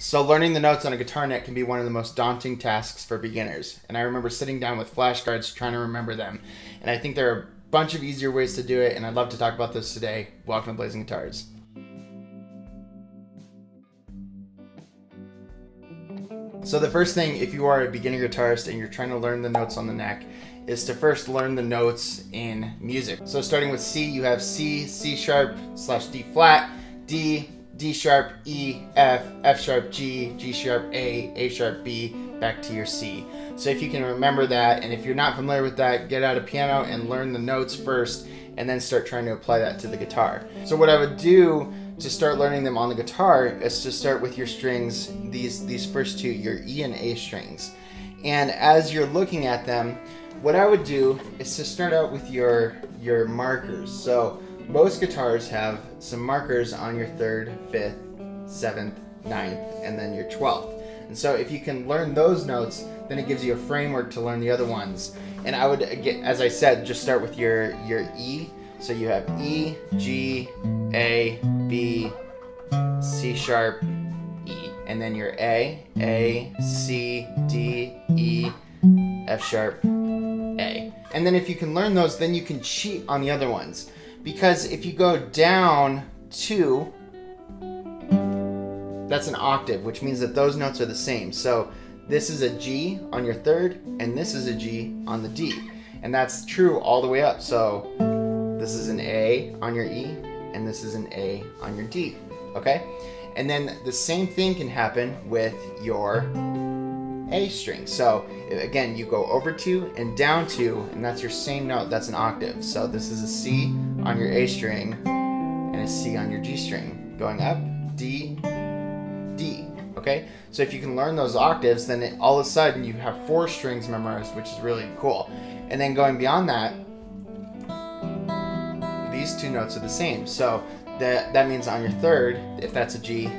So learning the notes on a guitar neck can be one of the most daunting tasks for beginners. And I remember sitting down with flashcards trying to remember them. And I think there are a bunch of easier ways to do it, and I'd love to talk about this today. Welcome to Blazing Guitars. So the first thing, if you are a beginner guitarist and you're trying to learn the notes on the neck, is to first learn the notes in music. So starting with C, you have C, C sharp / D flat, D, D sharp, E, F, F sharp, G, G sharp, A sharp, B, back to your C. So if you can remember that, and if you're not familiar with that, get out a piano and learn the notes first, and then start trying to apply that to the guitar. So what I would do to start learning them on the guitar is to start with your strings, these first two, your E and A strings. And as you're looking at them, what I would do is to start out with your markers. So most guitars have some markers on your 3rd, 5th, 7th, 9th, and then your 12th. And so if you can learn those notes, then it gives you a framework to learn the other ones. And I would, again, as I said, just start with your E. So you have E, G, A, B, C sharp, E. And then your A, C, D, E, F sharp, A. And then if you can learn those, then you can cheat on the other ones. Because if you go down 2, that's an octave, which means that those notes are the same. So this is a G on your 3rd, and this is a G on the D. And that's true all the way up. So this is an A on your E, and this is an A on your D, okay? And then the same thing can happen with your A string. So again, you go over 2 and down 2, and that's your same note. That's an octave. So this is a C on your A string and a C on your G string. Going up, D, D, okay? So if you can learn those octaves, then all of a sudden you have 4 strings memorized, which is really cool. And then going beyond that, these 2 notes are the same. So that means on your 3rd, if that's a G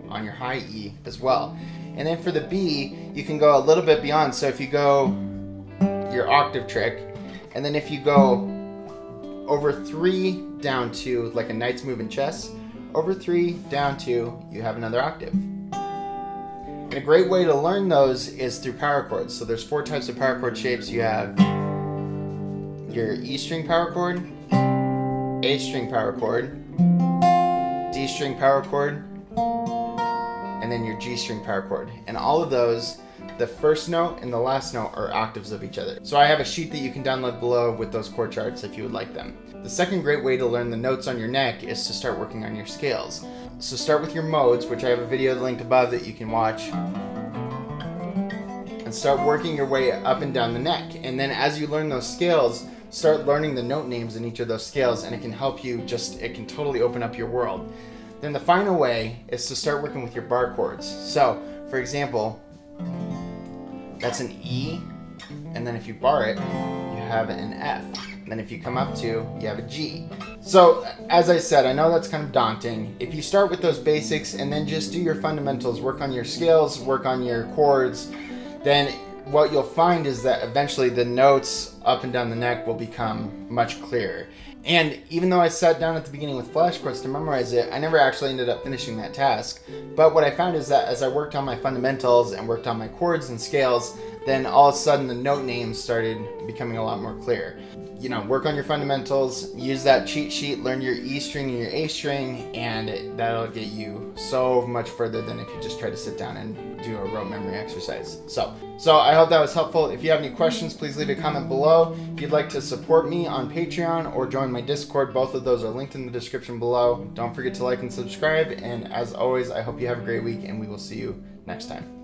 on your high E as well. And then for the B, you can go a little bit beyond. So if you go your octave trick, and then if you go over 3 down 2, like a knight's move in chess, over 3 down 2, you have another octave. And a great way to learn those is through power chords. So there's 4 types of power chord shapes. You have your E string power chord, A string power chord, D string power chord, and then your G string power chord. And all of those, the first note and the last note are octaves of each other. So I have a sheet that you can download below with those chord charts if you would like them. The second great way to learn the notes on your neck is to start working on your scales. So start with your modes, which I have a video linked above that you can watch, and start working your way up and down the neck. And then as you learn those scales, start learning the note names in each of those scales, and it can help you it can totally open up your world. Then the final way is to start working with your bar chords. So, for example, that's an E, and then if you bar it, you have an F. And then if you come up to, you have a G. So, as I said, I know that's kind of daunting. If you start with those basics and then just do your fundamentals, work on your scales, work on your chords, then what you'll find is that eventually the notes up and down the neck will become much clearer. And even though I sat down at the beginning with flashcards to memorize it, I never actually ended up finishing that task. But what I found is that as I worked on my fundamentals and worked on my chords and scales, then all of a sudden the note names started becoming a lot more clear. You know, work on your fundamentals, use that cheat sheet, learn your E string and your A string, and that'll get you so much further than if you just try to sit down and do a rote memory exercise. So I hope that was helpful. If you have any questions, please leave a comment below. If you'd like to support me on Patreon or join my Discord, both of those are linked in the description below. Don't forget to like and subscribe, and as always, I hope you have a great week, and we will see you next time.